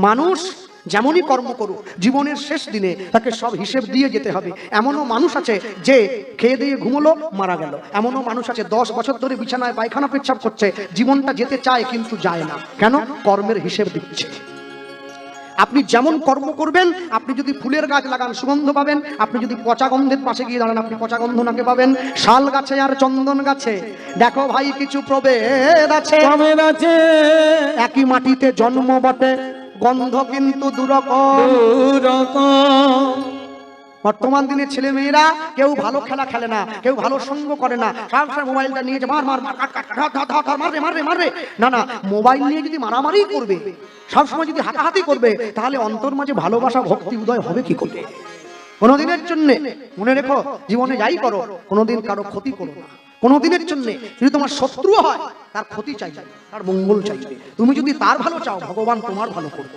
মানুষ যেমনই কর্ম করুক, জীবনের শেষ দিনে তাকে সব হিসেব দিয়ে যেতে হবে। এমনও মানুষ আছে যে খেয়ে দিয়ে ঘুমলো, মারা গেল। এমনও মানুষ আছে 10 বছর ধরে বিছানায় পায়খানা পেচ্ছাপ করছে, জীবনটা যেতে চায় কিন্তু যায় না। কেন? কর্মের হিসেব দিচ্ছে। আপনি যেমন কর্ম করবেন, আপনি যদি ফুলের গাছ লাগান সুগন্ধ পাবেন, আপনি যদি পচা গন্ধের পাশে গিয়ে দাঁড়ান আপনি পচা গন্ধ নাকে পাবেন। শাল গাছে আর চন্দন গাছে দেখো ভাই কিছু প্রভেদ আছে, একই মাটিতে জন্ম বটে, গন্ধ কিন্তু দুরকম। বর্তমান দিনে ছেলে মেয়েরা কেউ ভালো খেলা খেলে না, কেউ ভালো সঙ্গ করে না, সবসময় মোবাইলটা নিয়ে মার মার মার কাট কাট মাররে মাররে মাররে। না না, মোবাইল নিয়ে যদি মারামারি করবে, সবসময় যদি হাতাহাতি করবে, তাহলে অন্তর মাঝে ভালোবাসা ভক্তি উদয় হবে কি করে? কোনোদিনের জন্য মনে রেখো, জীবনে যাই করো কোনোদিন কারো ক্ষতি করো না। কোনোদিনের জন্য যদি তোমার শত্রু হয়, তার ক্ষতি চাইবে, তার মঙ্গল চাইবে। তুমি যদি তার ভালো চাও, ভগবান তোমার ভালো করবে।